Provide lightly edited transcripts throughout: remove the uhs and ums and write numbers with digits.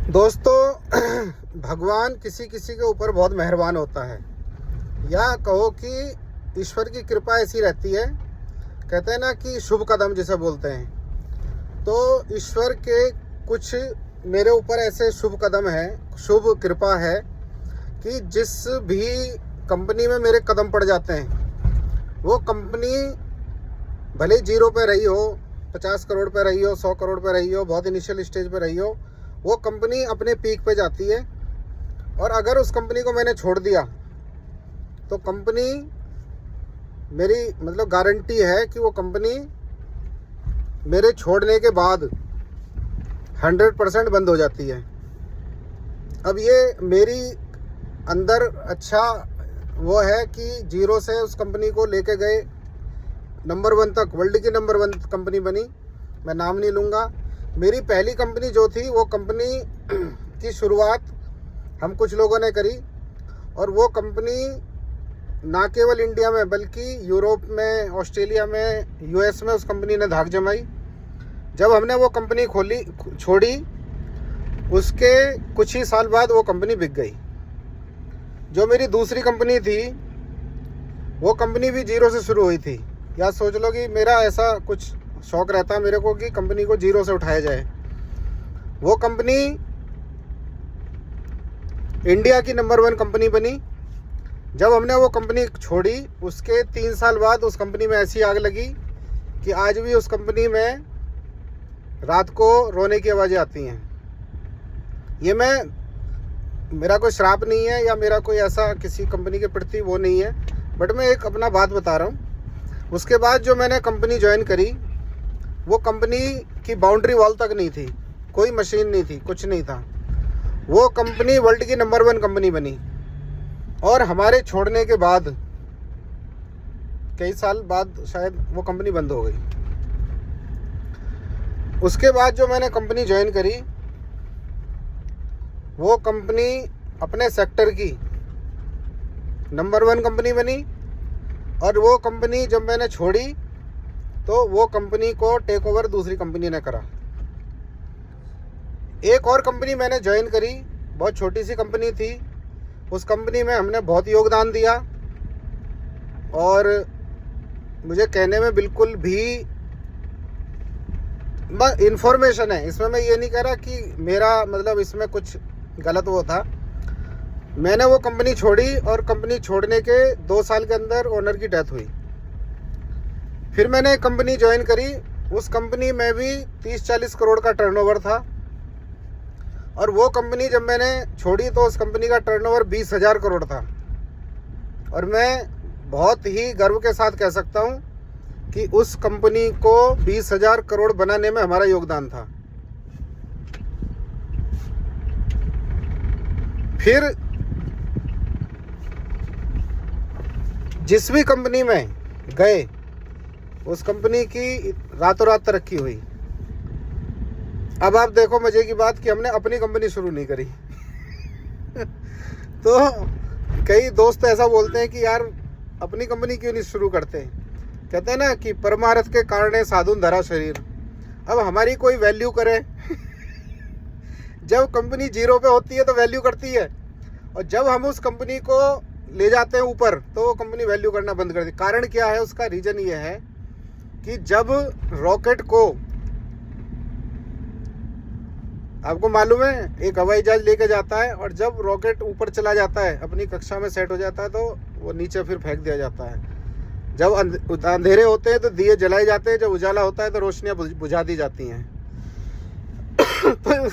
दोस्तों भगवान किसी किसी के ऊपर बहुत मेहरबान होता है, या कहो कि ईश्वर की कृपा ऐसी रहती है। कहते हैं ना कि शुभ कदम जिसे बोलते हैं, तो ईश्वर के कुछ मेरे ऊपर ऐसे शुभ कदम है, शुभ कृपा है कि जिस भी कंपनी में मेरे कदम पड़ जाते हैं, वो कंपनी भले जीरो पे रही हो, 50 करोड़ पे रही हो, 100 करोड़ पे रही हो, बहुत इनिशियल स्टेज पे रही हो, वो कंपनी अपने पीक पे जाती है। और अगर उस कंपनी को मैंने छोड़ दिया तो कंपनी मेरी मतलब गारंटी है कि वो कंपनी मेरे छोड़ने के बाद 100% बंद हो जाती है। अब ये मेरी अंदर अच्छा वो है कि जीरो से उस कंपनी को लेके गए नंबर 1 तक, वर्ल्ड की नंबर 1 कंपनी बनी। मैं नाम नहीं लूँगा। मेरी पहली कंपनी जो थी, वो कंपनी की शुरुआत हम कुछ लोगों ने करी, और वो कंपनी ना केवल इंडिया में बल्कि यूरोप में, ऑस्ट्रेलिया में, यूएस में उस कंपनी ने धाक जमाई। जब हमने वो कंपनी छोड़ी, उसके कुछ ही साल बाद वो कंपनी बिक गई। जो मेरी दूसरी कंपनी थी, वो कंपनी भी जीरो से शुरू हुई थी। या सोच लो कि मेरा ऐसा कुछ शौक रहता मेरे को कि कंपनी को जीरो से उठाया जाए। वो कंपनी इंडिया की नंबर 1 कंपनी बनी। जब हमने वो कंपनी छोड़ी, उसके 3 साल बाद उस कंपनी में ऐसी आग लगी कि आज भी उस कंपनी में रात को रोने की आवाज़ें आती हैं। ये मेरा कोई श्राप नहीं है या मेरा कोई ऐसा किसी कंपनी के प्रति वो नहीं है, बट मैं एक अपना बात बता रहा हूँ। उसके बाद जो मैंने कंपनी ज्वाइन करी, वो कंपनी की बाउंड्री वॉल तक नहीं थी, कोई मशीन नहीं थी, कुछ नहीं था। वो कंपनी वर्ल्ड की नंबर 1 कंपनी बनी। और हमारे छोड़ने के बाद कई साल बाद शायद वो कंपनी बंद हो गई। उसके बाद जो मैंने कंपनी ज्वाइन करी, वो कंपनी अपने सेक्टर की नंबर 1 कंपनी बनी। और वो कंपनी जब मैंने छोड़ी, तो वो कंपनी को टेक ओवर दूसरी कंपनी ने करा। एक और कंपनी मैंने ज्वाइन करी, बहुत छोटी सी कंपनी थी। उस कंपनी में हमने बहुत योगदान दिया, और मुझे कहने में बिल्कुल भी इन्फॉर्मेशन है इसमें। मैं ये नहीं कह रहा कि मेरा मतलब इसमें कुछ गलत वो था। मैंने वो कंपनी छोड़ी, और कंपनी छोड़ने के 2 साल के अंदर ओनर की डेथ हुई। फिर मैंने कंपनी ज्वाइन करी। उस कंपनी में भी 30-40 करोड़ का टर्नओवर था। और वो कंपनी जब मैंने छोड़ी, तो उस कंपनी का टर्नओवर 20,000 करोड़ था। और मैं बहुत ही गर्व के साथ कह सकता हूँ कि उस कंपनी को 20,000 करोड़ बनाने में हमारा योगदान था। फिर जिस भी कंपनी में गए, उस कंपनी की रातों रात तरक्की हुई। अब आप देखो मजे की बात कि हमने अपनी कंपनी शुरू नहीं करी। तो कई दोस्त ऐसा बोलते हैं कि यार अपनी कंपनी क्यों नहीं शुरू करते। कहते हैं ना कि परमार्थ के कारण साधुन धरा शरीर। अब हमारी कोई वैल्यू करे। जब कंपनी जीरो पे होती है तो वैल्यू करती है, और जब हम उस कंपनी को ले जाते हैं ऊपर, तो वो कंपनी वैल्यू करना बंद कर दी। कारण क्या है? उसका रीजन ये है कि जब रॉकेट को, आपको मालूम है, एक हवाई जहाज लेके जाता है, और जब रॉकेट ऊपर चला जाता है, अपनी कक्षा में सेट हो जाता है, तो वो नीचे फिर फेंक दिया जाता है। जब अंधेरे होते हैं तो दिए जलाए जाते हैं, जब उजाला होता है तो रोशनियां बुझा दी जाती हैं। तो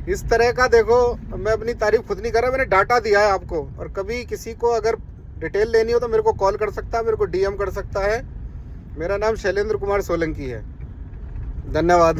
इस तरह का देखो, मैं अपनी तारीफ खुद नहीं कर रहा, मैंने डाटा दिया है आपको। और कभी किसी को अगर डिटेल लेनी हो तो मेरे को कॉल कर सकता है, मेरे को DM कर सकता है। मेरा नाम शैलेंद्र कुमार सोलंकी है। धन्यवाद।